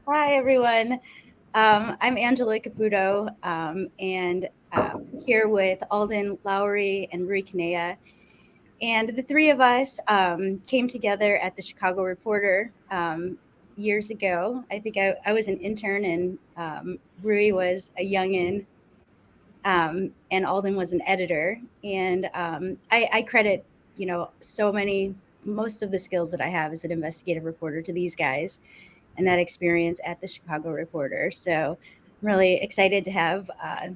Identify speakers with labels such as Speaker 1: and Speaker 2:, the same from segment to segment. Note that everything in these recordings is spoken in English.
Speaker 1: Hi, everyone. I'm Angela Caputo, and here with Alden Loury and Rui Kaneya. And the three of us came together at the Chicago Reporter years ago. I think I was an intern, and Rui was a youngin, and Alden was an editor. And I credit, most of the skills that I have as an investigative reporter to these guys and that experience at the Chicago Reporter. So I'm really excited to have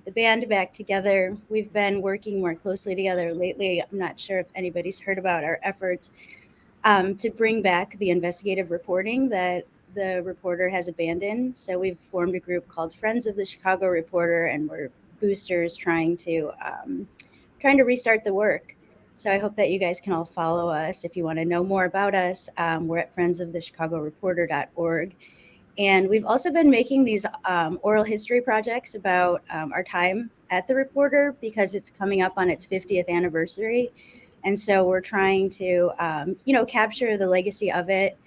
Speaker 1: the band back together. We've been working more closely together lately. I'm not sure if anybody's heard about our efforts to bring back the investigative reporting that the Reporter has abandoned. So we've formed a group called Friends of the Chicago Reporter, and we're boosters trying to restart the work. So I hope that you guys can all follow us. If you want to know more about us, we're at friendsofthechicagoreporter.org. And we've also been making these oral history projects about our time at the Reporter because it's coming up on its 50th anniversary. And so we're trying to, capture the legacy of it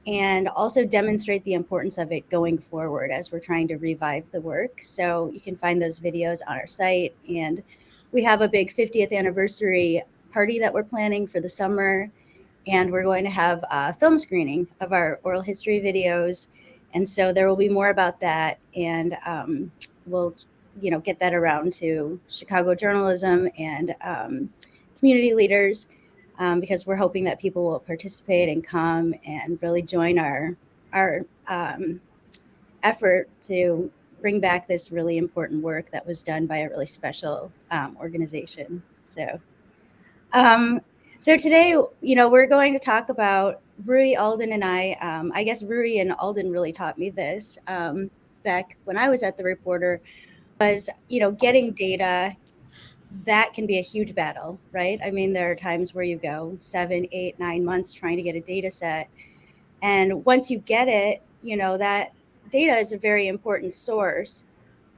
Speaker 1: and also demonstrate the importance of it going forward as we're trying to revive the work. So you can find those videos on our site. And we have a big 50th anniversary party that we're planning for the summer. And we're going to have a film screening of our oral history videos. And so there will be more about that. And we'll, get that around to Chicago journalism and community leaders because we're hoping that people will participate and come and really join our effort to bring back this really important work that was done by a really special organization. Um, so today, we're going to talk about Rui, Alden, and I. I guess Rui and Alden really taught me this back when I was at the Reporter. Was getting data that can be a huge battle, right? I mean, there are times where you go 7, 8, 9 months trying to get a data set, and once you get it, that data is a very important source,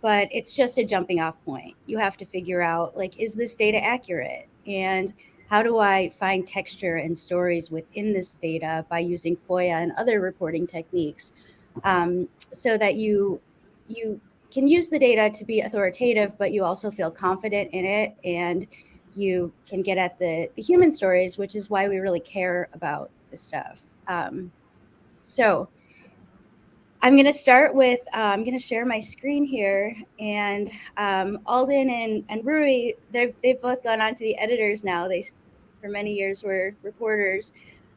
Speaker 1: but it's just a jumping off point. You have to figure out, like, is this data accurate? And how do I find texture and stories within this data by using FOIA and other reporting techniques so that you can use the data to be authoritative, but you also feel confident in it and you can get at the human stories, which is why we really care about this stuff. So I'm going to start with, I'm going to share my screen here. And Alden and Rui, they've both gone on to be editors now. They, for many years, were reporters.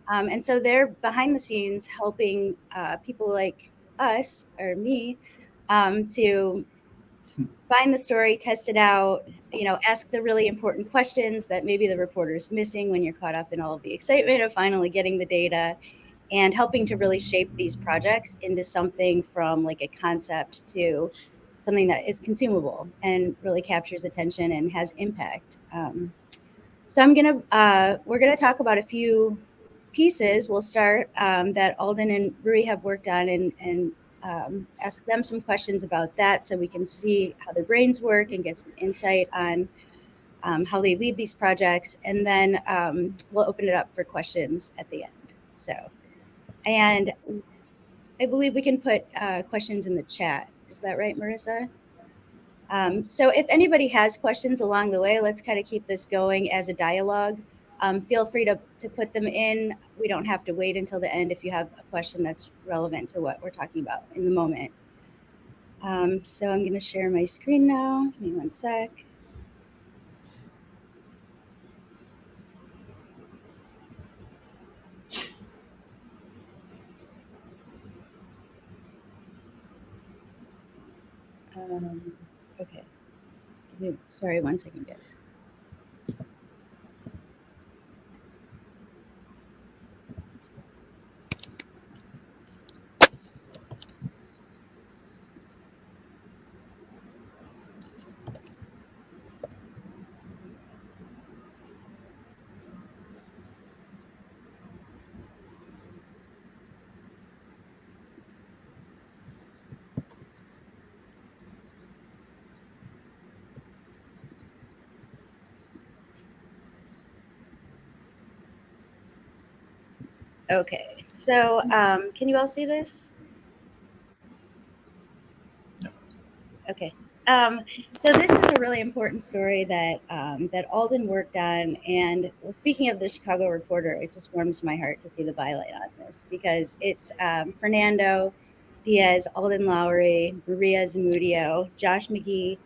Speaker 1: And so they're behind the scenes helping people like us, or me, to find the story, test it out, ask the really important questions that maybe the reporter's missing when you're caught up in all of the excitement of finally getting the data, and helping to really shape these projects into something from like a concept to something that is consumable and really captures attention and has impact. So we're gonna talk about a few pieces. We'll start that Alden and Rui have worked on, and ask them some questions about that so we can see how their brains work and get some insight on how they lead these projects. And then we'll open it up for questions at the end. And I believe we can put questions in the chat. Is that right, Marissa? So if anybody has questions along the way, let's kind of keep this going as a dialogue. Feel free to put them in. We don't have to wait until the end if you have a question that's relevant to what we're talking about in the moment. So I'm going to share my screen now. Give me one sec. Okay. Sorry, 1 second, guys. Okay, so can you all see this? Okay. So this was a really important story that that Alden worked on. And well, speaking of the Chicago Reporter, it just warms my heart to see the byline on this because it's Fernando Diaz, Alden Loury, Maria Zamudio, Josh McGee,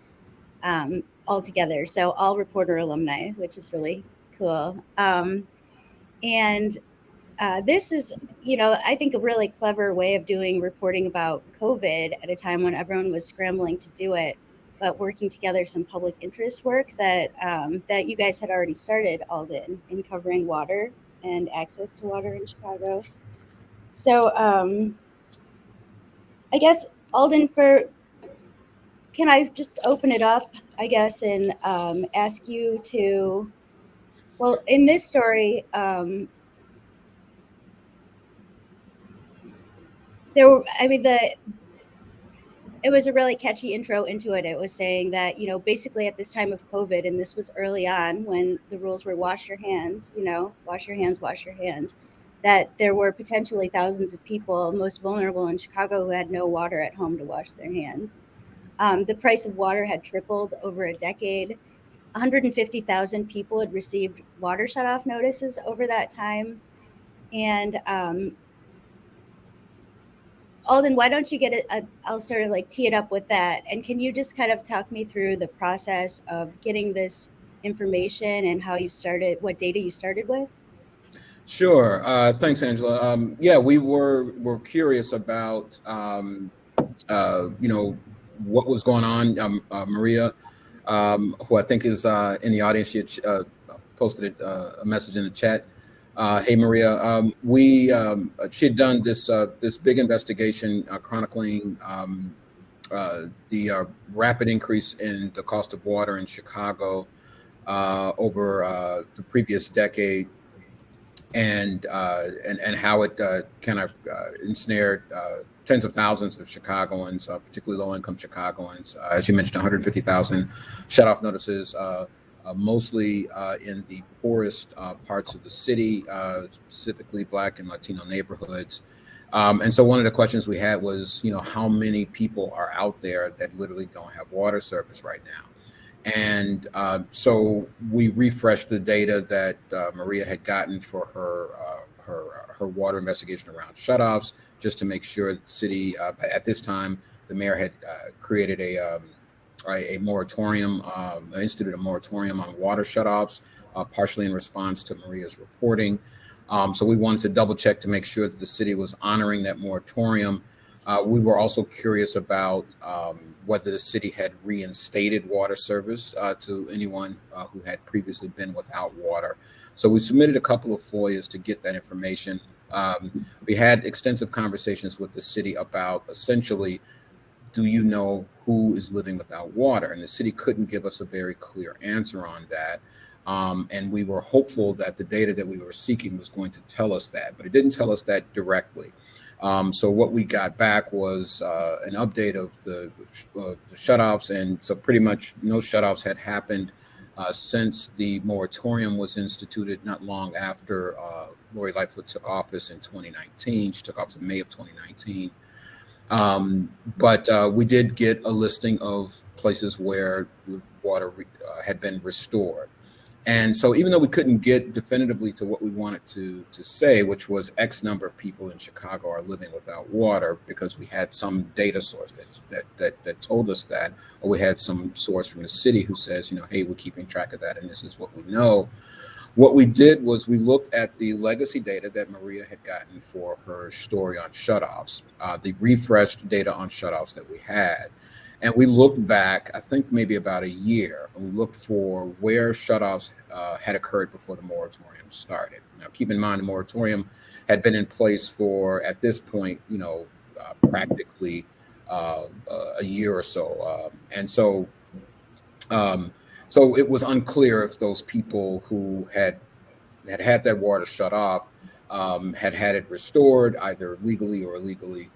Speaker 1: all together. So all reporter alumni, which is really cool. And this is, I think a really clever way of doing reporting about COVID at a time when everyone was scrambling to do it, but working together some public interest work that you guys had already started, Alden, in covering water and access to water in Chicago. So I guess Alden, can I just open it up, I guess, and ask you to, well, in this story, there were, I mean, it was a really catchy intro into it. It was saying that, basically at this time of COVID, and this was early on when the rules were wash your hands, wash your hands, that there were potentially thousands of people, most vulnerable in Chicago, who had no water at home to wash their hands. The price of water had tripled over a decade. 150,000 people had received water shutoff notices over that time. And Alden, why don't you get it? I'll sort of like tee it up with that. And can you just kind of talk me through the process of getting this information and how you started, what data you started with?
Speaker 2: Sure. Thanks, Angela. Yeah, we were curious about what was going on. Maria, who I think is in the audience, she had posted a message in the chat. Hey, Maria, she had done this big investigation chronicling the rapid increase in the cost of water in Chicago over the previous decade, and how it kind of ensnared tens of thousands of Chicagoans, particularly low-income Chicagoans. As you mentioned, 150,000 shut-off notices, mostly in the poorest parts of the city, specifically Black and Latino neighborhoods. And so one of the questions we had was, how many people are out there that literally don't have water service right now? And so we refreshed the data that Maria had gotten for her water investigation around shutoffs, just to make sure that the city, at this time, the mayor had created a moratorium, instituted a moratorium on water shutoffs, partially in response to Maria's reporting. So we wanted to double check to make sure that the city was honoring that moratorium. We were also curious about whether the city had reinstated water service to anyone who had previously been without water. So we submitted a couple of FOIAs to get that information. We had extensive conversations with the city about essentially, do you know who is living without water? And the city couldn't give us a very clear answer on that. And we were hopeful that the data that we were seeking was going to tell us that, but it didn't tell us that directly. So what we got back was an update of the shutoffs, and so pretty much no shutoffs had happened since the moratorium was instituted not long after Lori Lightfoot took office in 2019. She took office in May of 2019. But we did get a listing of places where water had been restored. And so even though we couldn't get definitively to what we wanted to say, which was X number of people in Chicago are living without water, because we had some data source that told us that, or we had some source from the city who says, hey, we're keeping track of that and this is what we know. What we did was we looked at the legacy data that Maria had gotten for her story on shutoffs, the refreshed data on shutoffs that we had. And we looked back, I think maybe about a year, and we looked for where shutoffs had occurred before the moratorium started. Now, keep in mind, the moratorium had been in place for, at this point, practically a year or so. And so it was unclear if those people who had that water shut off had it restored, either legally or illegally.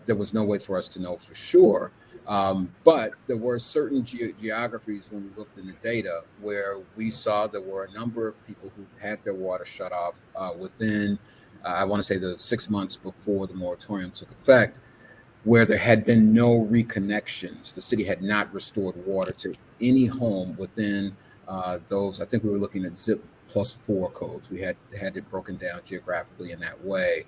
Speaker 2: There was no way for us to know for sure. But there were certain geographies when we looked in the data where we saw there were a number of people who had their water shut off within, I want to say, the 6 months before the moratorium took effect. where there had been no reconnections. The city had not restored water to any home within those. I think we were looking at ZIP +4 codes. We had it broken down geographically in that way.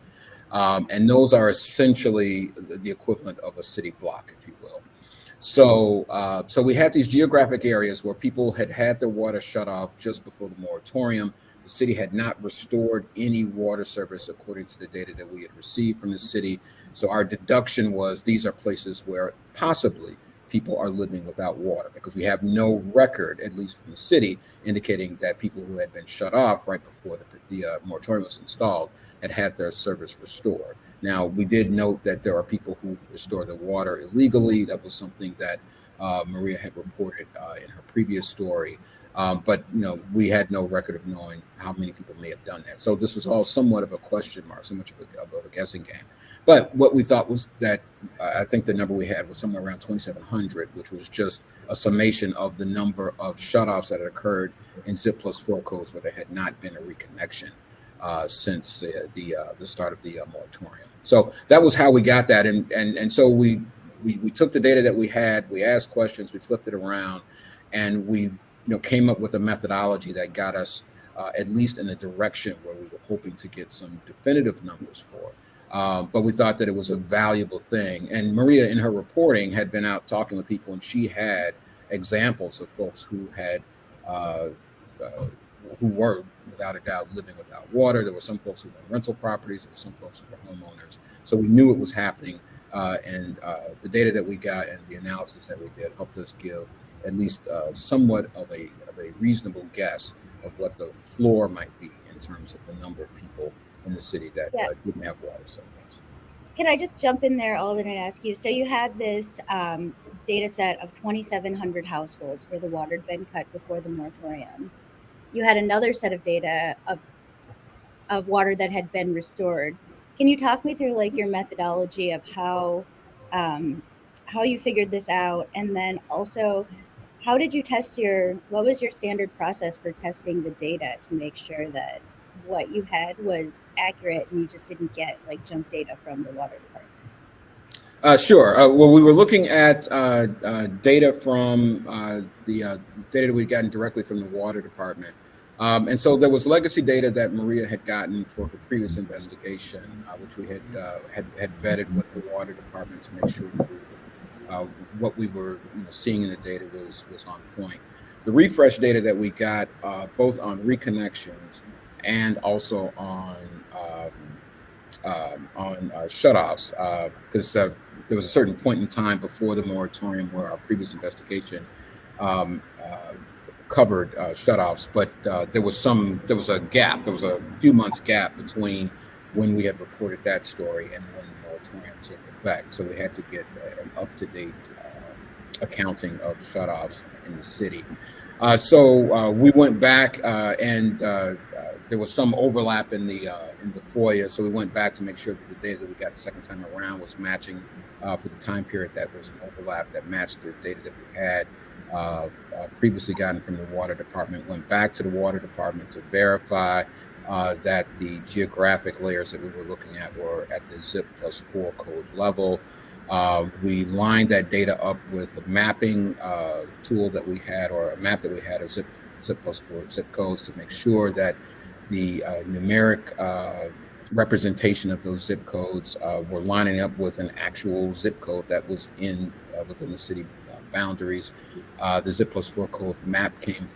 Speaker 2: And those are essentially the equivalent of a city block, if you will. So, so we had these geographic areas where people had their water shut off just before the moratorium. The city had not restored any water service according to the data that we had received from the city. So our deduction was these are places where possibly people are living without water, because we have no record, at least from the city, indicating that people who had been shut off right before the moratorium was installed had their service restored. Now, we did note that there are people who restore the water illegally. That was something that Maria had reported in her previous story. But we had no record of knowing how many people may have done that. So this was all somewhat of a question mark, so much of a guessing game. But what we thought was that I think the number we had was somewhere around 2,700, which was just a summation of the number of shutoffs that had occurred in ZIP +4 codes where there had not been a reconnection since the start of the moratorium. So that was how we got that, and so we took the data that we had, we asked questions, we flipped it around, and we came up with a methodology that got us at least in the direction where we were hoping to get some definitive numbers for. But we thought that it was a valuable thing. And Maria, in her reporting, had been out talking with people, and she had examples of folks who had who were, without a doubt, living without water. There were some folks who were rental properties. There were some folks who were homeowners. So we knew it was happening. And the data that we got and the analysis that we did helped us give at least somewhat of a reasonable guess of what the floor might be in terms of the number of people in the city that didn't have water service.
Speaker 1: Can I just jump in there, Alden, and ask you? So you had this data set of 2,700 households where the water had been cut before the moratorium. You had another set of data of water that had been restored. Can you talk me through like your methodology of how you figured this out, and then also how did you test what was your standard process for testing the data to make sure that what you had was accurate and you just didn't get like junk data from the water department?
Speaker 2: Sure. Well, we were looking at data from the data that we'd gotten directly from the water department. And so there was legacy data that Maria had gotten for her previous investigation, which we had vetted with the water department to make sure that what we were seeing in the data was on point. The refresh data that we got both on reconnections and also on shutoffs, because there was a certain point in time before the moratorium where our previous investigation covered shutoffs, but there was a gap. There was a few months gap between when we had reported that story and when the moratorium took effect. So we had to get an up-to-date accounting of shutoffs in the city. So we went back and there was some overlap in the FOIA. So we went back to make sure that the data that we got the second time around was matching for the time period that was an overlap that matched the data that we had previously gotten from the water department. Went back to the water department to verify that the geographic layers that we were looking at were at the ZIP +4 code level. We lined that data up with a mapping tool that we had, or a map that we had of ZIP +4 zip codes, to make sure that the numeric representation of those zip codes were lining up with an actual zip code that was within the city boundaries. The ZIP +4 code map came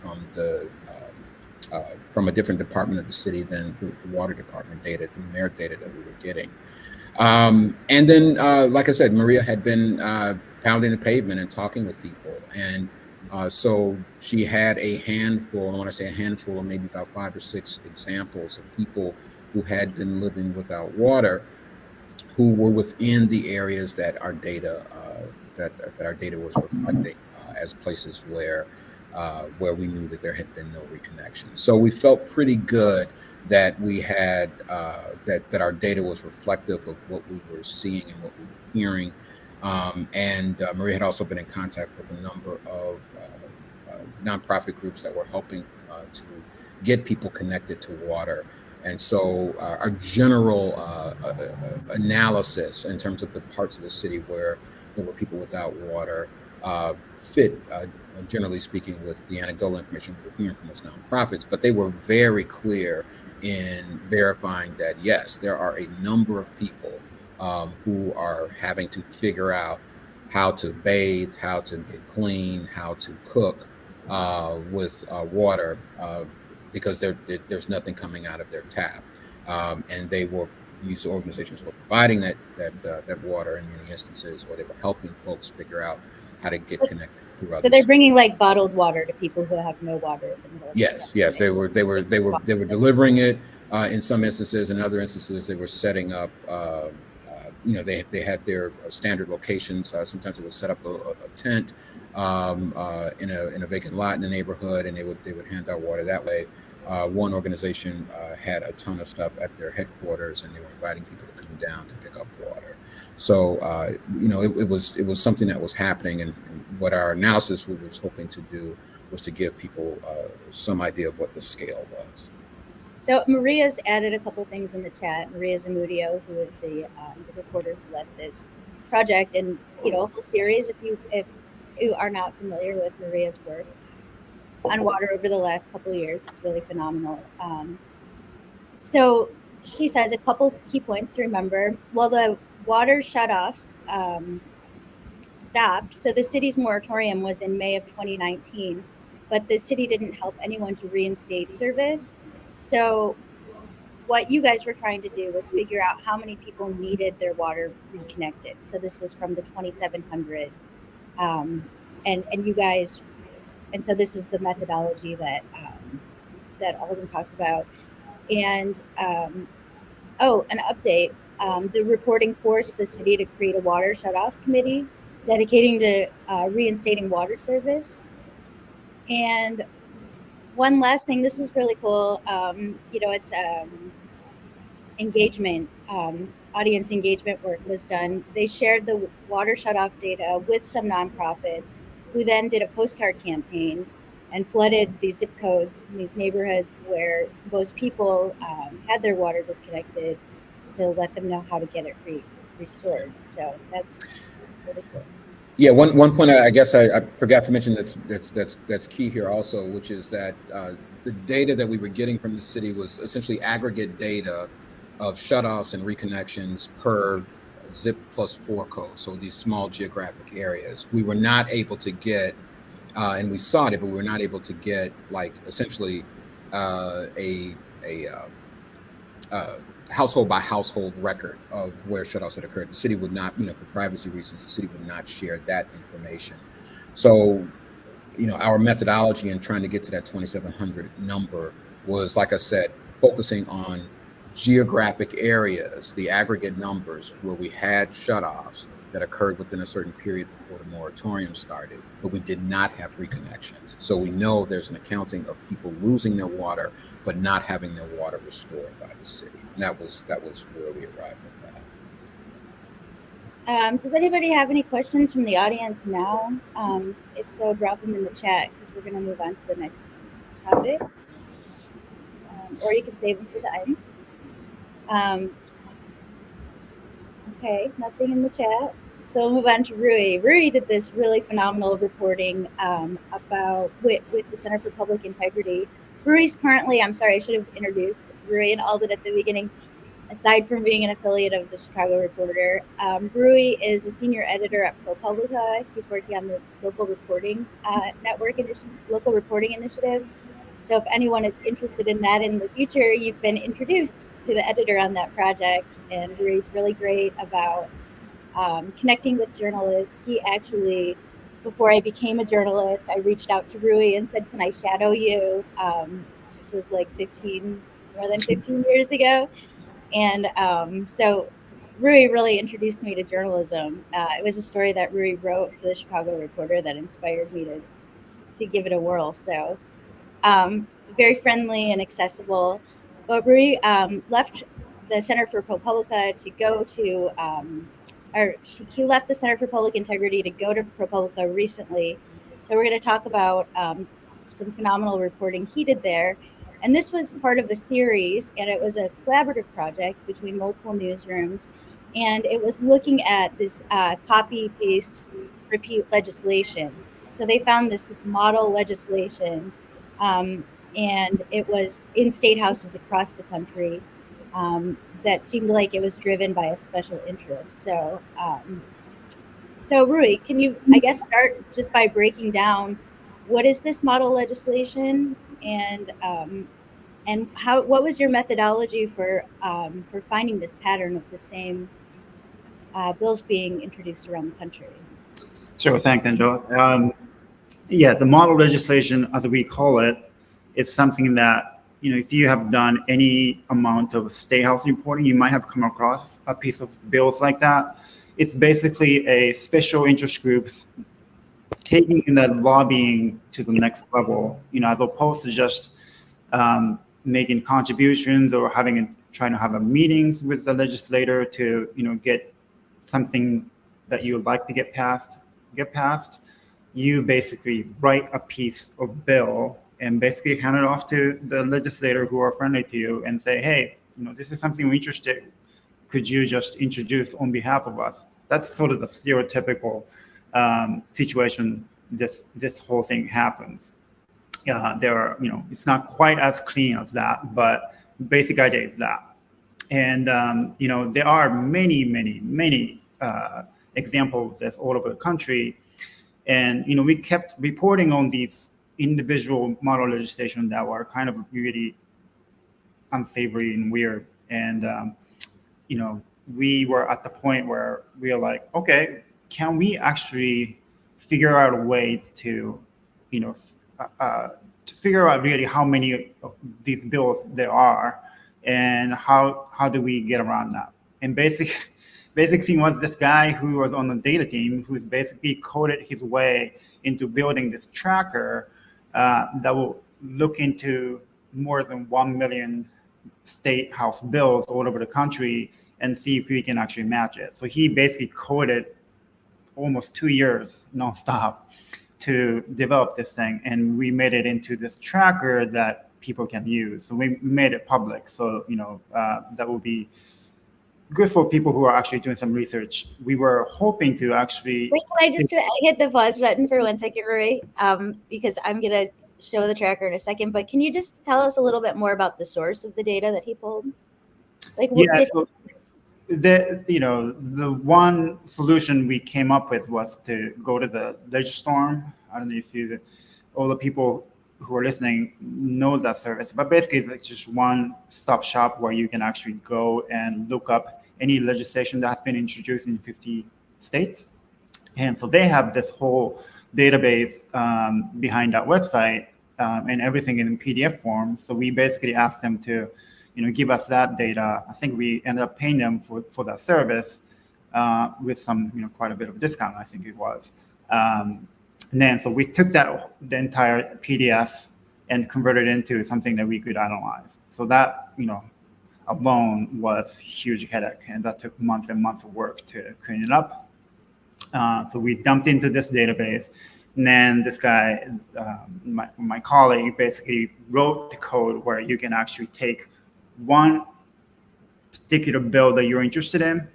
Speaker 2: from a different department of the city than the water department data, the numeric data that we were getting. And then, like I said, Maria had been pounding the pavement and talking with people. And so she had a handful, and when I say a handful, maybe about 5 or 6 examples of people who had been living without water, who were within the areas that our data was reflecting as places where we knew that there had been no reconnection. So we felt pretty good that we had that our data was reflective of what we were seeing and what we were hearing. And Maria had also been in contact with a number of nonprofit groups that were helping to get people connected to water. And so our general analysis in terms of the parts of the city where there were people without water fit, generally speaking, with the anecdotal information we were hearing from those nonprofits, but they were very clear in verifying that, yes, there are a number of people who are having to figure out how to bathe, how to get clean, how to cook with water because there's nothing coming out of their tap. And these organizations were providing that water in many instances, or they were helping folks figure out how to get connected to others.
Speaker 1: So they're bringing like bottled water to people who have no water.
Speaker 2: Yes, they were delivering it in some instances. In other instances, they were setting up. They had their standard locations. Sometimes they would set up a tent in a vacant lot in the neighborhood, and they would hand out water that way. One organization had a ton of stuff at their headquarters, and they were inviting people to come down to pick up water. So it was something that was happening, and what our analysis was hoping to do was to give people some idea of what the scale was.
Speaker 1: So Maria's added a couple things in the chat. Maria Zamudio, who is the reporter who led this project, and a whole series. If you are not familiar with Maria's work on water over the last couple of years, it's really phenomenal. So she says a couple key points to remember. Well, the water shutoffs stopped. So the city's moratorium was in May of 2019, but the city didn't help anyone to reinstate service. So what you guys were trying to do was figure out how many people needed their water reconnected. So this was from the 2,700. And you guys, and so this is the methodology that Alden talked about. And an update. The reporting forced the city to create a water shutoff committee dedicating to reinstating water service. And one last thing, this is really cool. It's engagement, audience engagement work was done. They shared the water shutoff data with some nonprofits who then did a postcard campaign and flooded these zip codes in these neighborhoods where most people had their water disconnected to let them know how to get it restored. So that's really cool.
Speaker 2: Yeah, one point I guess I forgot to mention that's key here also, which is that the data that we were getting from the city was essentially aggregate data of shutoffs and reconnections per zip +4 code. So these small geographic areas, we were not able to get, and we sought it, but we were not able to get like essentially a household by household record of where shutoffs had occurred. The city would not, for privacy reasons, the city would not share that information. So, our methodology in trying to get to that 2,700 number was, like I said, focusing on geographic areas, the aggregate numbers where we had shutoffs that occurred within a certain period before the moratorium started, but we did not have reconnections. So we know there's an accounting of people losing their water, but not having their water restored by the city. And that was where we arrived at
Speaker 1: that. Does anybody have any questions from the audience now? If so, drop them in the chat because we're going to move on to the next topic. Or you can save them for the end. Okay, nothing in the chat. So we'll move on to Rui. Rui did this really phenomenal reporting about with the Center for Public Integrity. Rui's currently, I'm sorry, I should have introduced Rui and Alden at the beginning. Aside from being an affiliate of the Chicago Reporter, Rui is a senior editor at ProPublica. He's working on the local reporting local reporting initiative. So if anyone is interested in that in the future, you've been introduced to the editor on that project. And Rui's really great about connecting with journalists. He actually, before I became a journalist, I reached out to Rui and said, "Can I shadow you?" This was like more than 15 years ago. And so Rui really introduced me to journalism. It was a story that Rui wrote for the Chicago Reporter that inspired me to give it a whirl. So very friendly and accessible. But Rui left the Center for ProPublica to go to, he left the Center for Public Integrity to go to ProPublica recently. So we're going to talk about some phenomenal reporting he did there. And this was part of a series, and it was a collaborative project between multiple newsrooms. And it was looking at this copy, paste, repeat legislation. So they found this model legislation, and it was in state houses across the country, that seemed like it was driven by a special interest. So Rui, can you, I guess, start just by breaking down what is this model legislation, and what was your methodology for finding this pattern of the same bills being introduced around the country?
Speaker 3: Sure, thanks, Angela. Yeah, the model legislation, as we call it, is something that, if you have done any amount of state house reporting, you might have come across a piece of bills like that. It's basically a special interest groups taking that lobbying to the next level, as opposed to just making contributions or trying to have meetings with the legislator to, get something that you would like to get passed. You basically write a piece of bill and basically hand it off to the legislator who are friendly to you and say, hey, this is something we're interested in. Could you just introduce on behalf of us? That's sort of the stereotypical situation this whole thing happens. There are, it's not quite as clean as that, but basic idea is that. And, there are many examples of this all over the country. And, we kept reporting on these individual model legislation that were kind of really unsavory and weird. And, we were at the point where we were like, okay, can we actually figure out a way to, to figure out really how many of these bills there are and how do we get around that? And basic thing was this guy who was on the data team who's basically coded his way into building this tracker that will look into more than 1 million state house bills all over the country and see if we can actually match it. So he basically coded almost 2 years nonstop to develop this thing, and we made it into this tracker that people can use. So we made it public. So that will be good for people who are actually doing some research. We were hoping to actually.
Speaker 1: Wait, can I just hit the pause button for 1 second, Rui? Because I'm gonna show the tracker in a second. But can you just tell us a little bit more about the source of the data that he pulled? Like, what
Speaker 3: yeah, so the one solution we came up with was to go to the Legistorm. I don't know if all the people who are listening know that service, but basically it's like just one-stop shop where you can actually go and look up any legislation that's been introduced in 50 states. And so they have this whole database behind that website and everything in PDF form. So we basically asked them to give us that data. I think we ended up paying them for that service with some, quite a bit of discount, I think it was. And then, so we took the entire PDF and converted it into something that we could analyze. So that, alone was a huge headache, and that took months and months of work to clean it up. So we dumped into this database, and then this guy, my colleague, basically wrote the code where you can actually take one particular bill that you're interested in,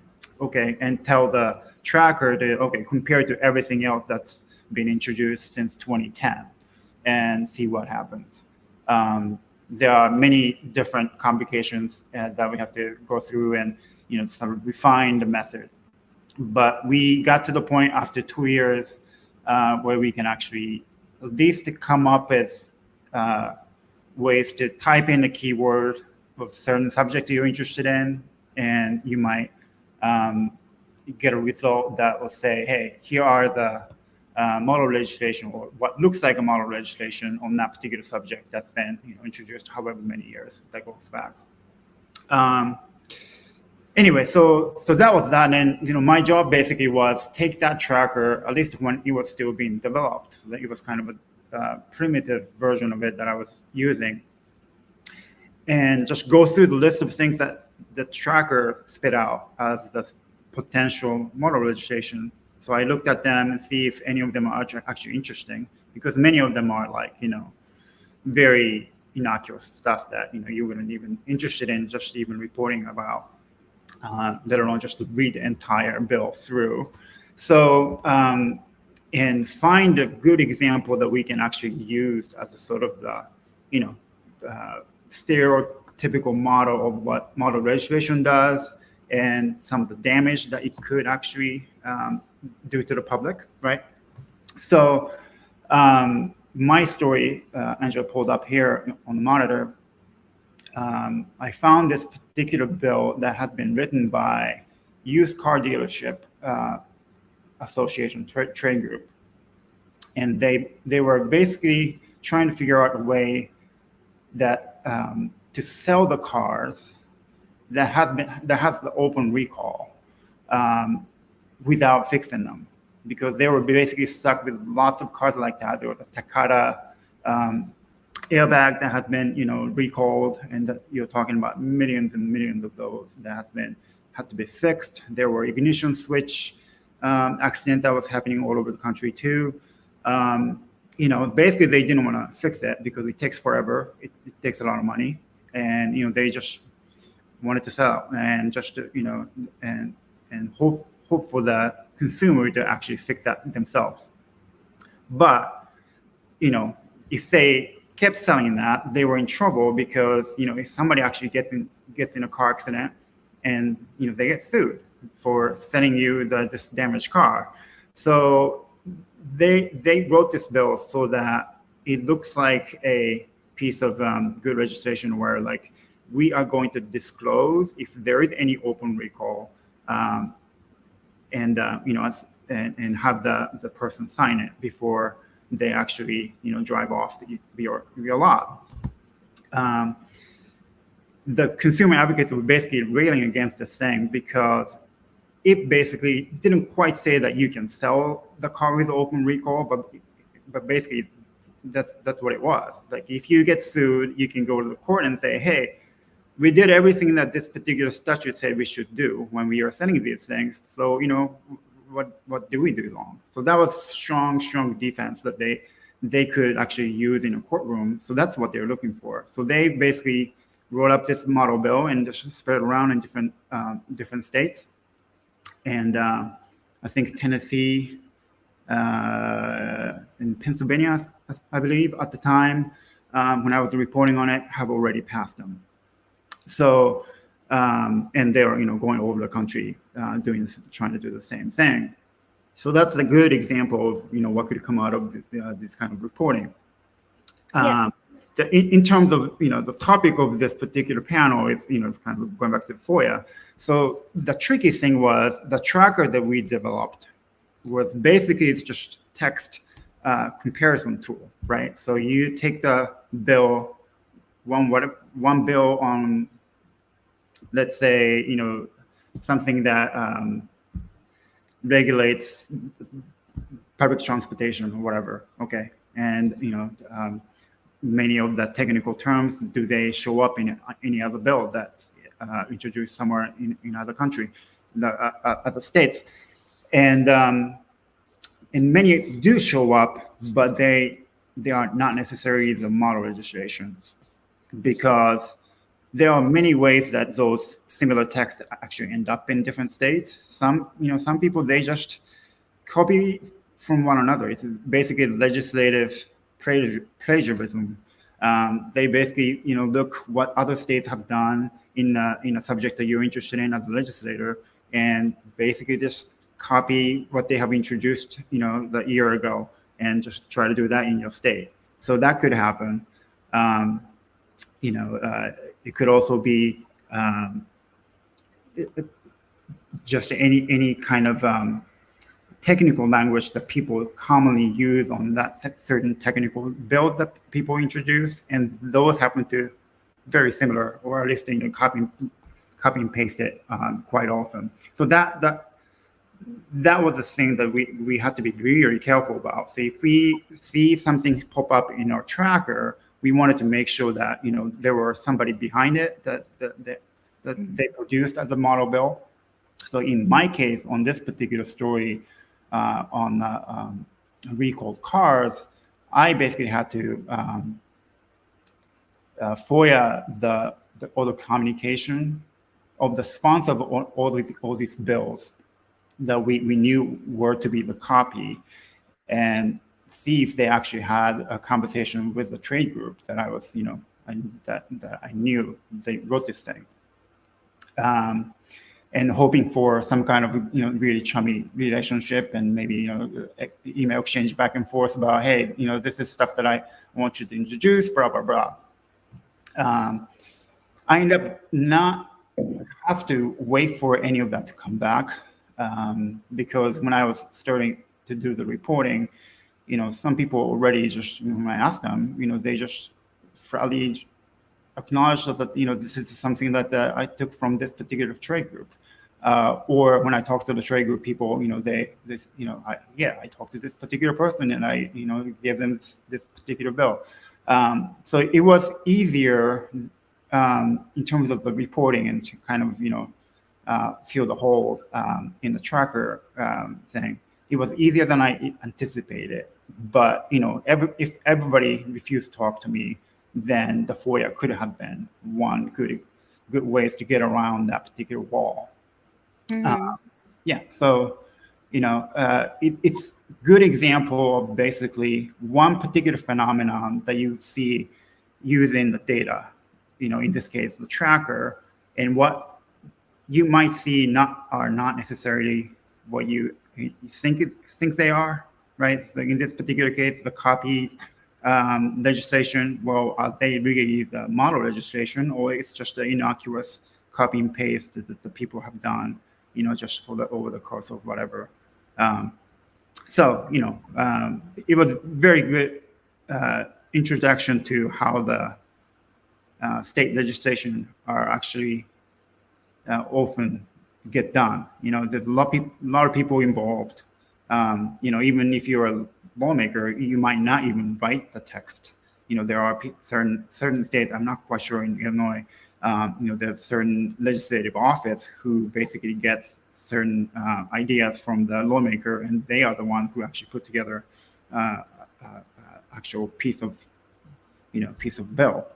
Speaker 3: and tell the tracker to, compare it to everything else that's been introduced since 2010 and see what happens. There are many different complications that we have to go through and sort of refine the method. But we got to the point after 2 years where we can actually at least come up with ways to type in the keyword of certain subject you're interested in, and you might get a result that will say, hey, here are the model legislation, or what looks like a model legislation on that particular subject that's been introduced however many years that goes back. Anyway, so that was that. And my job basically was take that tracker, at least when it was still being developed, so that it was kind of a primitive version of it that I was using, and just go through the list of things that the tracker spit out as the potential model legislation. So I looked at them and see if any of them are actually interesting, because many of them are like, very innocuous stuff that you wouldn't even interested in just even reporting about, let alone just to read the entire bill through. So and find a good example that we can actually use as a sort of the stereotypical model of what model registration does and some of the damage that it could actually do to the public, right? So my story, Angela pulled up here on the monitor. I found this particular bill that has been written by Used Car Dealership Association trade group, and they were basically trying to figure out a way that to sell the cars that has the open recall without fixing them, because they were basically stuck with lots of cars like that. There was a Takata airbag that has been recalled, and that you're talking about millions and millions of those that had to be fixed. There were ignition switch accidents that was happening all over the country too. Basically they didn't want to fix it because it takes forever. It takes a lot of money, and they just wanted to sell and just and hope for the consumer to actually fix that themselves. But if they kept selling that, they were in trouble, because if somebody actually gets in a car accident and they get sued for selling you this damaged car. So they wrote this bill so that it looks like a piece of good registration, where like we are going to disclose if there is any open recall, and have the person sign it before they actually drive off your lot. The consumer advocates were basically railing against this thing because it basically didn't quite say that you can sell the car with open recall, but basically that's what it was. Like, if you get sued, you can go to the court and say, hey, we did everything that this particular statute said we should do when we are selling these things. So, what do we do wrong? So that was strong defense that they could actually use in a courtroom. So that's what they're looking for. So they basically wrote up this model bill and just spread it around in different states. And I think Tennessee and Pennsylvania, I believe, at the time when I was reporting on it, have already passed them. So, and they're going all over the country trying to do the same thing. So that's a good example of what could come out of this kind of reporting. Yeah. In terms of the topic of this particular panel is it's kind of going back to FOIA. So the tricky thing was the tracker that we developed was basically, it's just text comparison tool, right? So you take the bill, one bill on, let's say something that regulates public transportation or whatever, okay, and many of the technical terms, do they show up in any other bill that's introduced somewhere in other country, other states? And many do show up, but they are not necessarily the model registration, because there are many ways that those similar texts actually end up in different states. Some people, they just copy from one another. It's basically legislative plagiarism. They basically, look what other states have done in a subject that you're interested in as a legislator, and basically just copy what they have introduced, the year ago, and just try to do that in your state. So that could happen. It could also be just any kind of technical language that people commonly use on that certain technical bill that people introduce, and those happen to very similar, or at least copy and paste it quite often. So that was the thing that we had to be really careful about. So if we see something pop up in our tracker, we wanted to make sure that there were somebody behind it that they produced as a model bill. So in my case, on this particular story, on recalled cars, I basically had to FOIA all the communication of the sponsor of all these bills that we knew were to be the copy, and see if they actually had a conversation with the trade group that I was, that I knew they wrote this thing. And hoping for some kind of, really chummy relationship, and maybe, email exchange back and forth about, hey, this is stuff that I want you to introduce, blah, blah, blah. I end up not have to wait for any of that to come back, because when I was starting to do the reporting, some people already just, when I asked them, they just fairly acknowledged that, this is something that I took from this particular trade group. Or when I talked to the trade group people, I talked to this particular person, and I, gave them this particular bill. So it was easier in terms of the reporting, and to kind of, fill the holes in the tracker thing. It was easier than I anticipated. But, if everybody refused to talk to me, then the FOIA could have been one good ways to get around that particular wall. So, it's good example of basically one particular phenomenon that you see using the data, in this case, the tracker, and what you might see are not necessarily what you think they are, right? So in this particular case, the copy legislation, well, are they really the model legislation, or it's just the innocuous copy and paste that the people have done, just over the course of whatever. It was very good introduction to how the state legislation are actually often get done. There's a lot of people involved. Even if you're a lawmaker, you might not even write the text. There are certain states, I'm not quite sure in Illinois, there's certain legislative office who basically gets certain ideas from the lawmaker, and they are the one who actually put together actual piece of bill.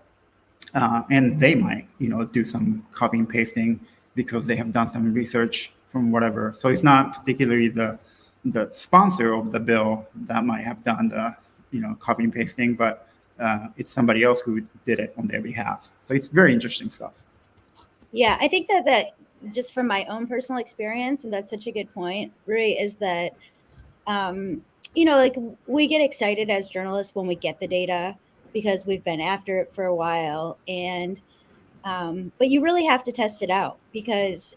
Speaker 3: And they might, do some copy and pasting because they have done some research from whatever. So it's not particularly the sponsor of the bill that might have done the, copy and pasting, but it's somebody else who did it on their behalf. So it's very interesting stuff.
Speaker 1: Yeah, I think that just from my own personal experience, and that's such a good point, Rui, is that, like we get excited as journalists when we get the data because we've been after it for a while. And, but you really have to test it out, because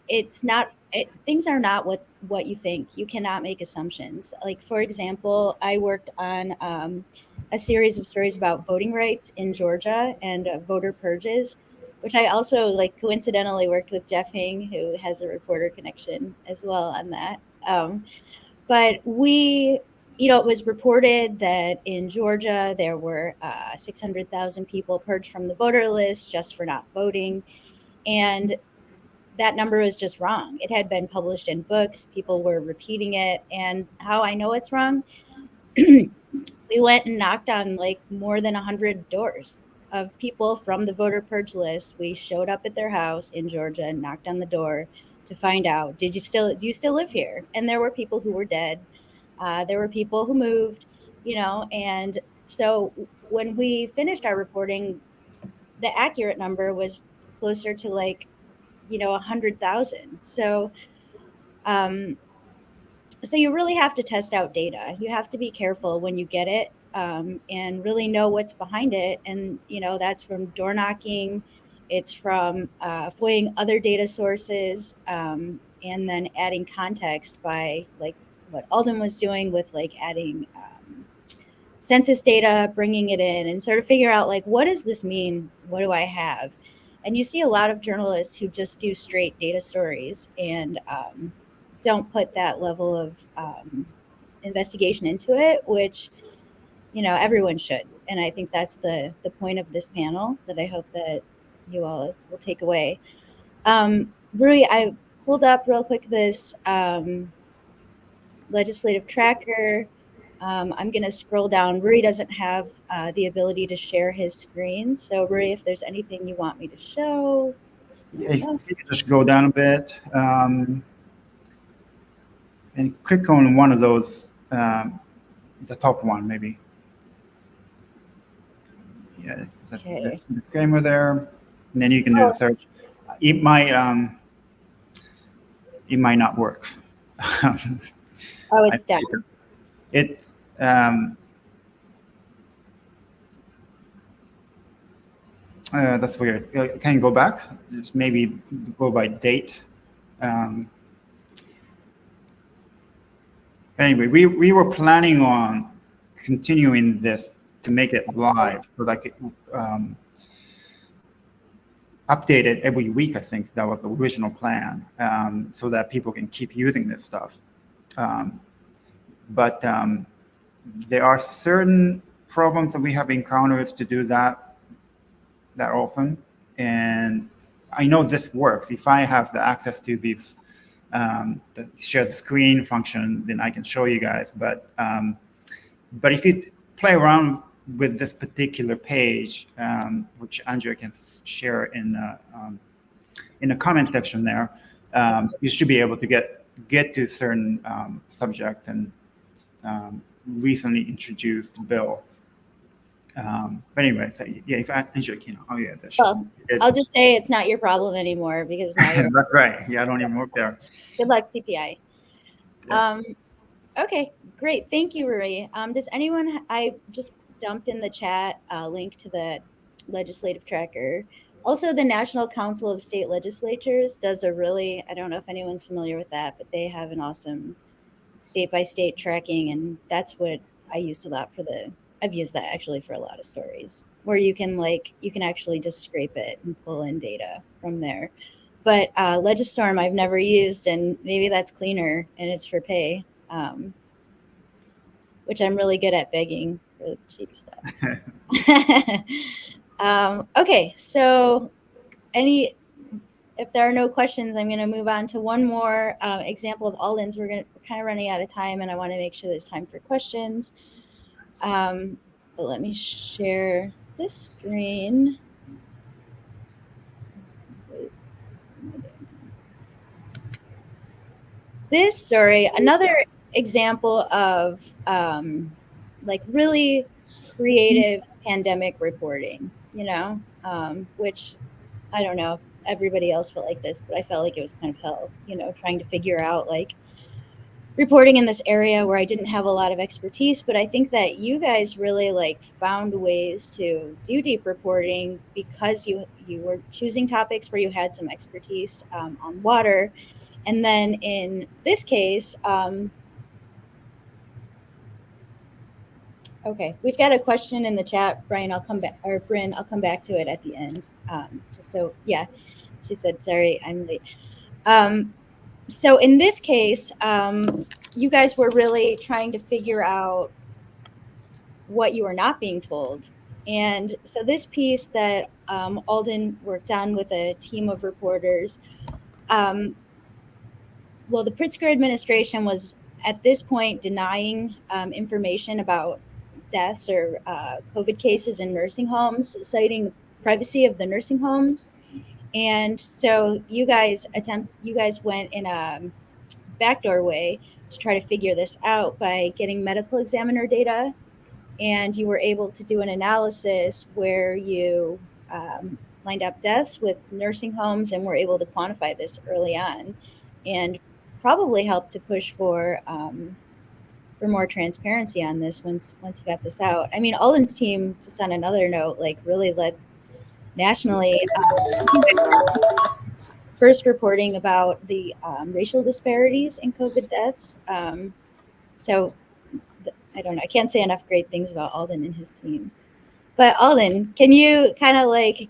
Speaker 1: things are not what you think. You cannot make assumptions. Like, for example, I worked on a series of stories about voting rights in Georgia and voter purges, which I also coincidentally worked with Jeff Hing, who has a reporter connection as well on that. But it was reported that in Georgia, there were 600,000 people purged from the voter list just for not voting. And that number was just wrong. It had been published in books. People were repeating it. And how I know it's wrong, we went and knocked on more than 100 doors of people from the voter purge list. We showed up at their house in Georgia and knocked on the door to find out, do you still live here? And there were people who were dead. There were people who moved, and so when we finished our reporting, the accurate number was closer to 100,000. So, so you really have to test out data. You have to be careful when you get it, and really know what's behind it. And, that's from door knocking. It's from FOIAing other data sources, and then adding context by what Alden was doing with adding census data, bringing it in, and sort of figure out what does this mean? What do I have? And you see a lot of journalists who just do straight data stories and don't put that level of investigation into it, which everyone should. And I think that's the point of this panel that I hope that you all will take away. Rui, I pulled up real quick this legislative tracker. I'm going to scroll down. Rui doesn't have the ability to share his screen. So Rui, if there's anything you want me to show.
Speaker 3: Yeah, you can just go down a bit and click on one of those, the top one maybe. Yeah, that's
Speaker 1: Okay.
Speaker 3: the disclaimer there, and then you can do the search. It might not work.
Speaker 1: Oh, it's down.
Speaker 3: It that's weird. Can you go back? Just maybe go by date. Anyway, we were planning on continuing this to make it live, so like update it every week. I think that was the original plan, so that people can keep using this stuff. But there are certain problems that we have encountered to do that often, and I know this works. If I have the access to these the share the screen function, then I can show you guys. But if you play around with this particular page, which Andrea can share in the comment section there, you should be able to get to certain subjects and recently introduced bills. But anyway, so yeah, if Andrea can, oh yeah, that's
Speaker 1: well, I'll just say it's not your problem anymore because now you're
Speaker 3: that's right. Yeah, I don't even work there.
Speaker 1: Good luck, CPI.
Speaker 3: Yeah.
Speaker 1: Okay, great. Thank you, Rui. Does anyone, I just dumped in the chat a link to the legislative tracker. Also, the National Council of State Legislatures does a really, I don't know if anyone's familiar with that, but they have an awesome state-by-state tracking, and that's what I used a lot for I've used that actually for a lot of stories, where you can actually just scrape it and pull in data from there. But Legistorm I've never used, and maybe that's cleaner and it's for pay, which I'm really good at begging for the cheap stuff. Okay, so if there are no questions, I'm going to move on to one more example of Alden's. We're kind of running out of time, and I want to make sure there's time for questions. But let me share this screen. This story, another example of like really creative pandemic reporting, which I don't know if everybody else felt like this, but I felt like it was kind of hell, trying to figure out like reporting in this area where I didn't have a lot of expertise. But I think that you guys really like found ways to do deep reporting because you were choosing topics where you had some expertise on water. And then in this case, okay, we've got a question in the chat, Brian. I'll come back, or Bryn, I'll come back to it at the end. Just so, yeah, she said, sorry, I'm late. So in this case, you guys were really trying to figure out what you were not being told. And so this piece that Alden worked on with a team of reporters, well, the Pritzker administration was at this point denying information about deaths or COVID cases in nursing homes, citing the privacy of the nursing homes. And so you guys went in a backdoor way to try to figure this out by getting medical examiner data. And you were able to do an analysis where you lined up deaths with nursing homes and were able to quantify this early on, and probably helped to push for more transparency on this once you got this out. I mean, Alden's team, just on another note, like really led nationally first reporting about the racial disparities in COVID deaths. So I don't know, I can't say enough great things about Alden and his team. But Alden, can you kind of like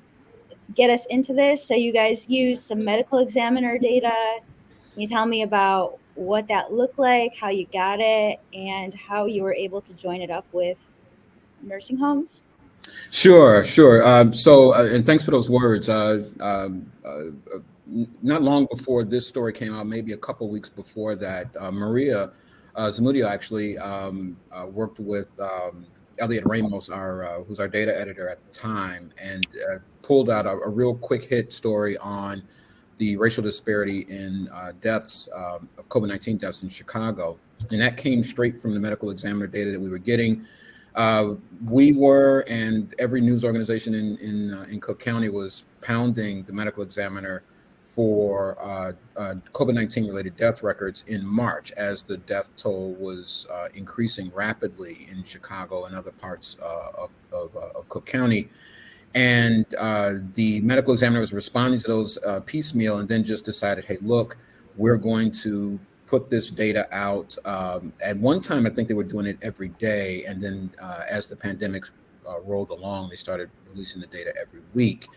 Speaker 1: get us into this? So you guys use some medical examiner data. Can you tell me about what that looked like, how you got it, and how you were able to join it up with nursing homes?
Speaker 2: Sure. And thanks for those words. Not long before this story came out, maybe a couple weeks before that, Maria Zamudio actually worked with Elliot Ramos, who's our data editor at the time, and pulled out a real quick hit story on the racial disparity in deaths of COVID-19 deaths in Chicago, and that came straight from the medical examiner data that we were getting. We were, and every news organization in Cook County was pounding the medical examiner for COVID-19 related death records in March, as the death toll was increasing rapidly in Chicago and other parts of Cook County. And the medical examiner was responding to those piecemeal, and then just decided, hey, look, we're going to put this data out. At one time, I think they were doing it every day. And then as the pandemic rolled along, they started releasing the data every week.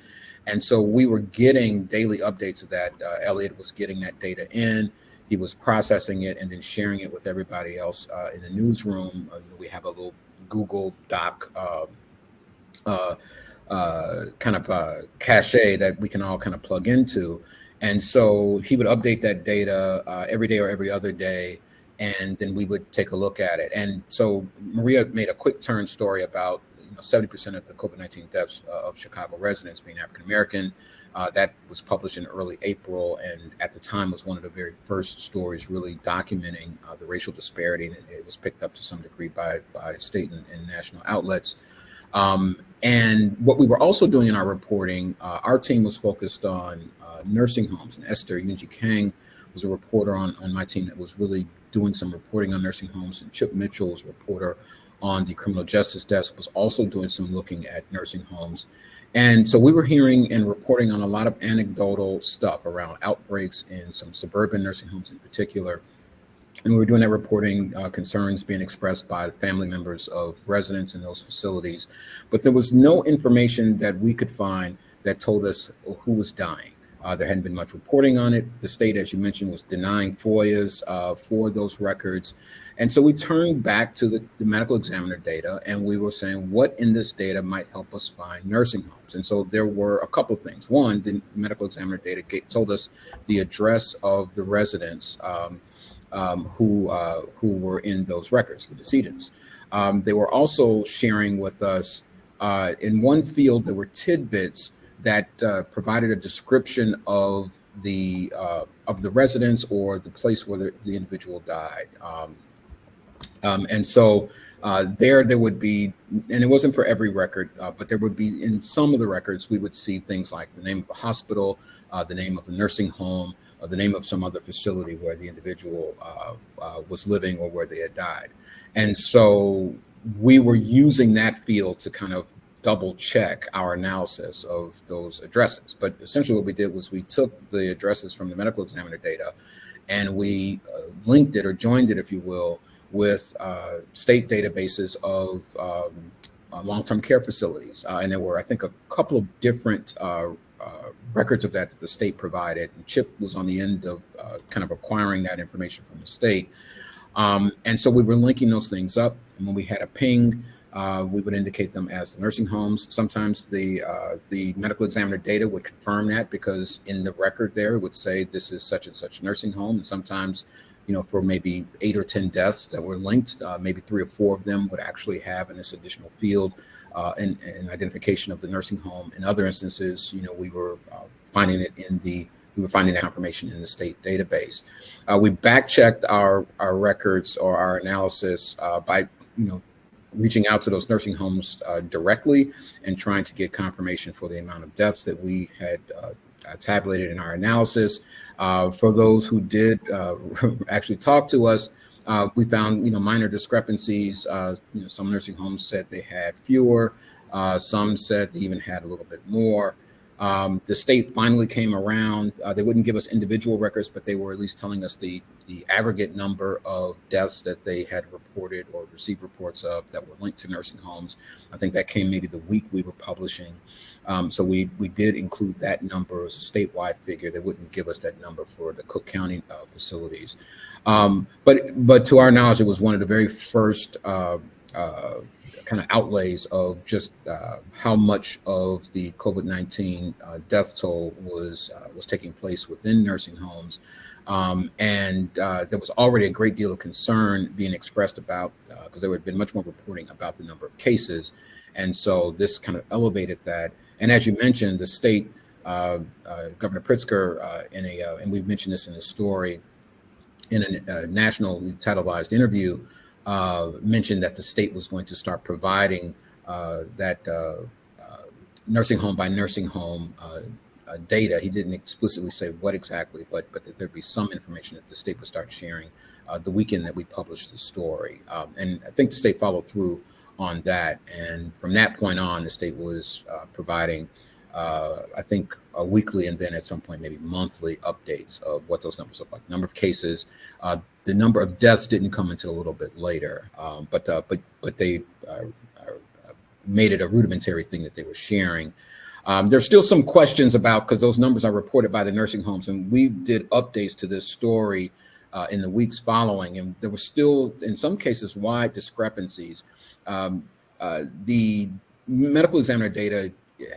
Speaker 2: And so we were getting daily updates of that. Elliot was getting that data in. He was processing it and then sharing it with everybody else in the newsroom. We have a little Google Doc kind of cache that we can all kind of plug into. And so he would update that data every day or every other day, and then we would take a look at it. And so Maria made a quick turn story about 70% of the COVID-19 deaths of Chicago residents being African-American. That was published in early April, and at the time was one of the very first stories really documenting the racial disparity. And it was picked up to some degree by state and national outlets. And what we were also doing in our reporting, our team was focused on nursing homes, and Esther Yunji Kang was a reporter on my team that was really doing some reporting on nursing homes, and Chip Mitchell was a reporter on the criminal justice desk, was also doing some looking at nursing homes. And so we were hearing and reporting on a lot of anecdotal stuff around outbreaks in some suburban nursing homes in particular. And we were doing that reporting, concerns being expressed by family members of residents in those facilities. But there was no information that we could find that told us who was dying. There hadn't been much reporting on it. The state, as you mentioned, was denying FOIAs for those records. And so we turned back to the medical examiner data, and we were saying, what in this data might help us find nursing homes? And so there were a couple of things. One, the medical examiner data told us the address of the residents who were in those records, the decedents. They were also sharing with us in one field, there were tidbits that provided a description of the residence or the place where the individual died. And so there would be, and it wasn't for every record, but there would be in some of the records, we would see things like the name of the hospital, the name of the nursing home, the name of some other facility where the individual was living or where they had died. And so we were using that field to kind of double check our analysis of those addresses. But essentially what we did was we took the addresses from the medical examiner data and we linked it or joined it, if you will, with state databases of long-term care facilities. And there were, I think, a couple of different records of that the state provided. And Chip was on the end of kind of acquiring that information from the state. And so we were linking those things up. And when we had a ping, we would indicate them as the nursing homes. Sometimes the medical examiner data would confirm that, because in the record there it would say this is such and such nursing home. And sometimes, for maybe 8 or 10 deaths that were linked, maybe 3 or 4 of them would actually have in this additional field an identification of the nursing home. In other instances, we were finding it we were finding that information in the state database. We back-checked our records or our analysis by, reaching out to those nursing homes directly and trying to get confirmation for the amount of deaths that we had tabulated in our analysis. For those who did actually talk to us, we found minor discrepancies. Some nursing homes said they had fewer. Some said they even had a little bit more. The state finally came around. They wouldn't give us individual records, but they were at least telling us the aggregate number of deaths that they had reported or received reports of that were linked to nursing homes. I think that came maybe the week we were publishing. So we did include that number as a statewide figure. They wouldn't give us that number for the Cook County facilities. But to our knowledge, it was one of the very first kind of outlays of just how much of the COVID-19 death toll was taking place within nursing homes. There was already a great deal of concern being expressed about, because there had been much more reporting about the number of cases. And so this kind of elevated that. And as you mentioned, the state, Governor Pritzker, and we've mentioned this in the story, in a nationally televised interview, mentioned that the state was going to start providing that nursing home by nursing home data. He didn't explicitly say what exactly, but that there'd be some information that the state would start sharing the weekend that we published the story. And I think the state followed through on that. And from that point on, the state was providing, I think, weekly and then at some point maybe monthly updates of what those numbers look like. Number of cases, the number of deaths didn't come until a little bit later, but they made it a rudimentary thing that they were sharing. There's still some questions about, because those numbers are reported by the nursing homes, and we did updates to this story in the weeks following, and there was still, in some cases, wide discrepancies. The medical examiner data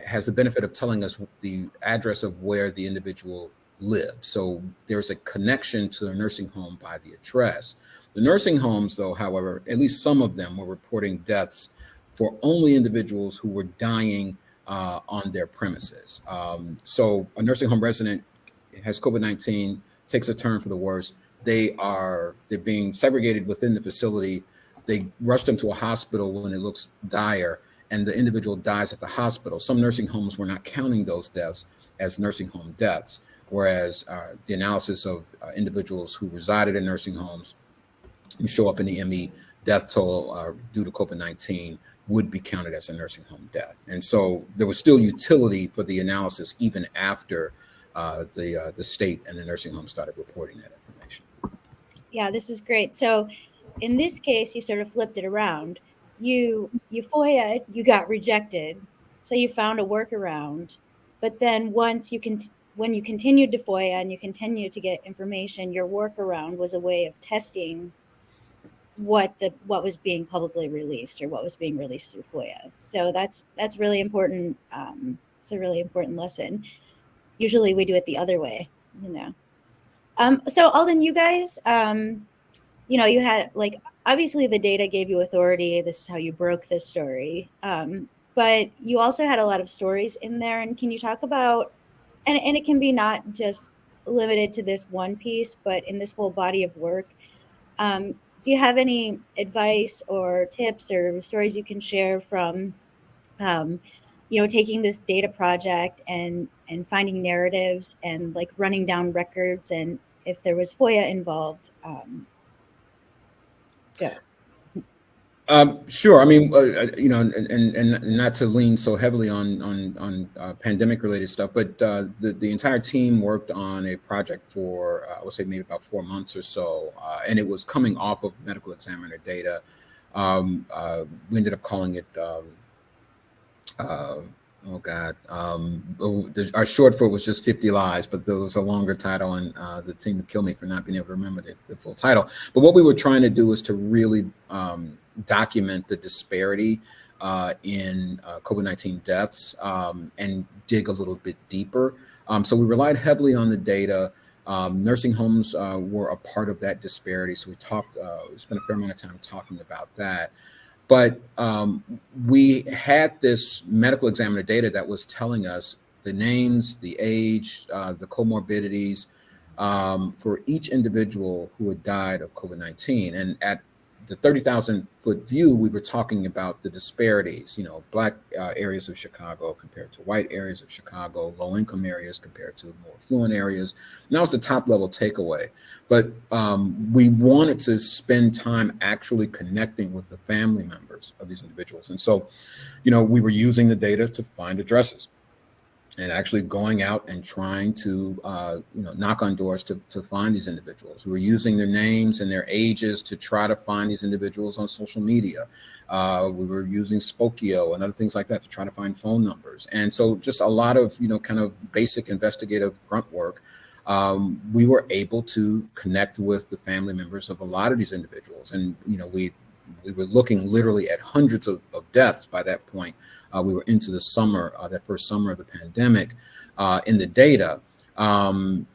Speaker 2: has the benefit of telling us the address of where the individual lived. So there's a connection to the nursing home by the address. The nursing homes, though, however, at least some of them were reporting deaths for only individuals who were dying on their premises. So a nursing home resident has COVID-19, takes a turn for the worse. They're being segregated within the facility. They rush them to a hospital when it looks dire, and the individual dies at the hospital. Some nursing homes were not counting those deaths as nursing home deaths, whereas the analysis of individuals who resided in nursing homes who show up in the ME death toll due to COVID-19 would be counted as a nursing home death. And so there was still utility for the analysis even after the state and the nursing home started reporting that information.
Speaker 1: Yeah, this is great. So in this case, you sort of flipped it around. You FOIA'd, you got rejected, so you found a workaround. But then when you continued to FOIA and you continued to get information, your workaround was a way of testing what was being publicly released or what was being released through FOIA. So that's really important. It's a really important lesson. Usually we do it the other way, you know. So Alden, you guys, you know, you had, like, obviously the data gave you authority. This is how you broke this story. But you also had a lot of stories in there. And can you talk about, and it can be not just limited to this one piece, but in this whole body of work, do you have any advice or tips or stories you can share from, you know, taking this data project and finding narratives and like running down records, and if there was FOIA involved? Yeah.
Speaker 2: Sure. I mean, you know, and not to lean so heavily on pandemic related stuff, but the entire team worked on a project for I would say maybe about 4 months or so, and it was coming off of medical examiner data. We ended up calling it oh God, our short for it was just 50 Lies, but there was a longer title, and the team would kill me for not being able to remember the full title. But what we were trying to do was to really document the disparity in COVID-19 deaths and dig a little bit deeper. So we relied heavily on the data. Nursing homes were a part of that disparity. So we spent a fair amount of time talking about that. But we had this medical examiner data that was telling us the names, the age, the comorbidities for each individual who had died of COVID-19. And at the 30,000-foot view, we were talking about the disparities, you know, Black areas of Chicago compared to white areas of Chicago, low-income areas compared to more affluent areas. And that was the top-level takeaway. But we wanted to spend time actually connecting with the family members of these individuals. And so, you know, we were using the data to find addresses and actually going out and trying to, you know, knock on doors to find these individuals. We were using their names and their ages to try to find these individuals on social media. We were using Spokio and other things like that to try to find phone numbers. And so just a lot of, you know, kind of basic investigative grunt work. We were able to connect with the family members of a lot of these individuals. And, you know, we were looking literally at hundreds of deaths by that point. We were into the summer, that first summer of the pandemic in the data. And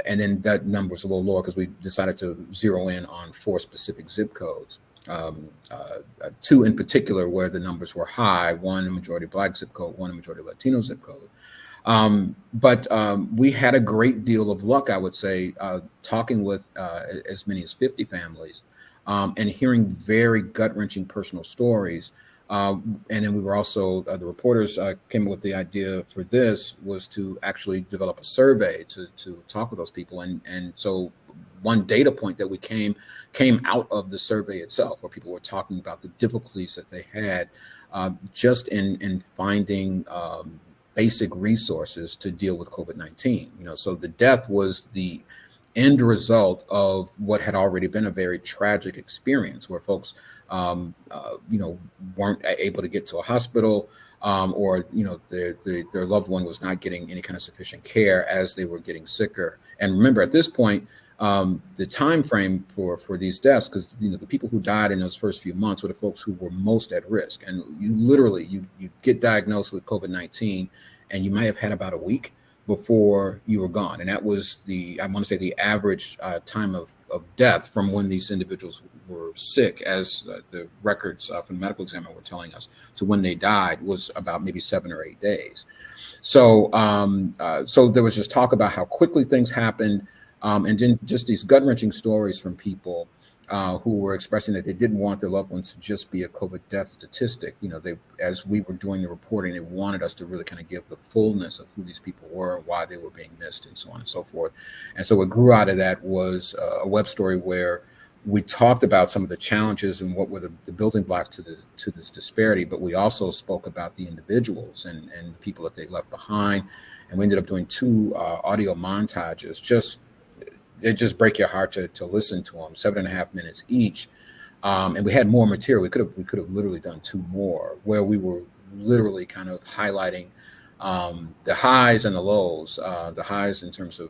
Speaker 2: then that number was a little lower because we decided to zero in on 4 specific zip codes. 2 in particular where the numbers were high, 1 a majority Black zip code, 1 a majority Latino zip code. But we had a great deal of luck, I would say, talking with as many as 50 families and hearing very gut-wrenching personal stories. And then we were also, the reporters came up with the idea for this was to actually develop a survey to talk with those people. And so one data point that we came out of the survey itself, where people were talking about the difficulties that they had just in finding basic resources to deal with COVID-19. So the death was the end result of what had already been a very tragic experience where folks, weren't able to get to a hospital or, their loved one was not getting any kind of sufficient care as they were getting sicker. And remember, at this point, the time frame for these deaths, because the people who died in those first few months were the folks who were most at risk. And you get diagnosed with COVID-19 and you might have had about a week before you were gone. And that was I want to say the average time of death from when these individuals were sick, as the records from the medical examiner were telling us, to when they died was about maybe 7 or 8 days. So so there was just talk about how quickly things happened. And then just these gut-wrenching stories from people who were expressing that they didn't want their loved ones to just be a COVID death statistic. As we were doing the reporting, they wanted us to really kind of give the fullness of who these people were, why they were being missed, and so on and so forth. And so what grew out of that was a web story where we talked about some of the challenges and what were the building blocks to this disparity, but we also spoke about the individuals and people that they left behind. And we ended up doing 2 audio montages, they just break your heart to listen to them, 7.5 minutes each. And we had more material. We could have literally done 2 more where we were literally kind of highlighting the highs and the lows, the highs in terms of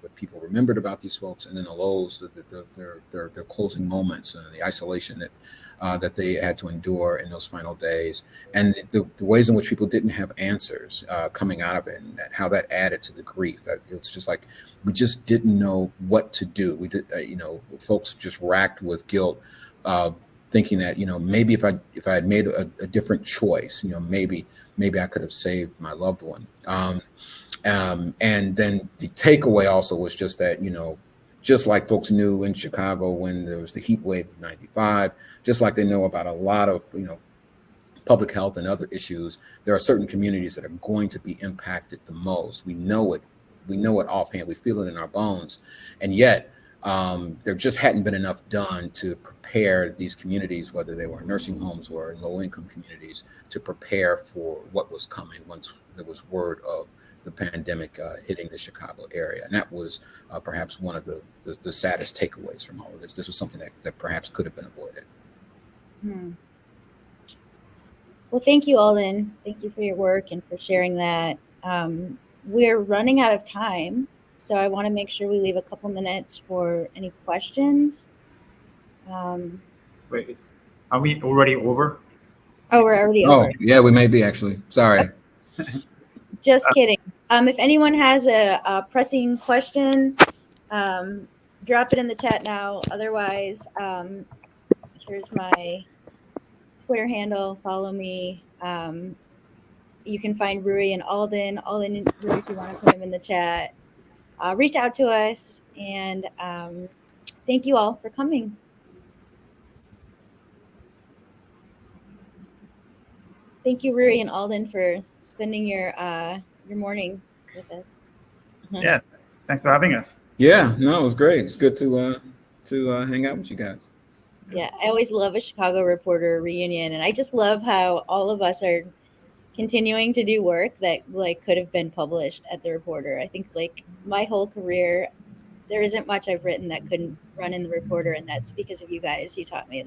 Speaker 2: what people remembered about these folks, and then the lows, their closing moments and the isolation that they had to endure in those final days, and the ways in which people didn't have answers coming out of it, and how that added to the grief. It was just like we just didn't know what to do. We did, folks just racked with guilt, thinking that maybe if I had made a different choice, maybe I could have saved my loved one. And then the takeaway also was just that just like folks knew in Chicago when there was the heat wave of '95. Just like they know about a lot of, public health and other issues, there are certain communities that are going to be impacted the most. We know it. We know it offhand. We feel it in our bones. And yet there just hadn't been enough done to prepare these communities, whether they were nursing homes or low-income communities, to prepare for what was coming once there was word of the pandemic hitting the Chicago area. And that was perhaps one of the saddest takeaways from all of this. This was something that perhaps could have been avoided.
Speaker 1: Well, thank you, Alden. Thank you for your work and for sharing that. We're running out of time, so I want to make sure we leave a couple minutes for any questions.
Speaker 3: Wait, are we already over?
Speaker 1: Oh, we're already over.
Speaker 2: Oh, yeah, we may be actually. Sorry.
Speaker 1: Just kidding. If anyone has a pressing question, drop it in the chat now. Otherwise, here's my Twitter handle. Follow me. You can find Rui and Alden. Alden and Rui, if you want to put them in the chat. Reach out to us. And thank you all for coming. Thank you, Rui and Alden, for spending your morning with us.
Speaker 3: Yeah, thanks for having us.
Speaker 2: Yeah, no, it was great. It's good to hang out with you guys.
Speaker 1: Yeah, I always love a Chicago reporter reunion, and I just love how all of us are continuing to do work that could have been published at the Reporter. I think my whole career, there isn't much I've written that couldn't run in the Reporter, and that's because of you guys. You taught me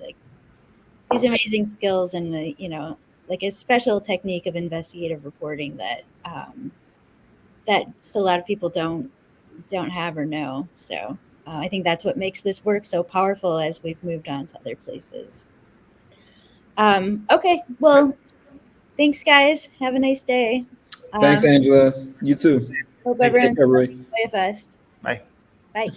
Speaker 1: these amazing skills and a special technique of investigative reporting that just a lot of people don't have or know. So I think that's what makes this work so powerful as we've moved on to other places. Okay, well, thanks, guys. Have a nice day.
Speaker 2: Thanks, Angela. You too.
Speaker 1: Hope
Speaker 2: Take
Speaker 1: everyone's
Speaker 2: care, Rui.
Speaker 1: FOIA Fest.
Speaker 3: Bye.
Speaker 1: Bye.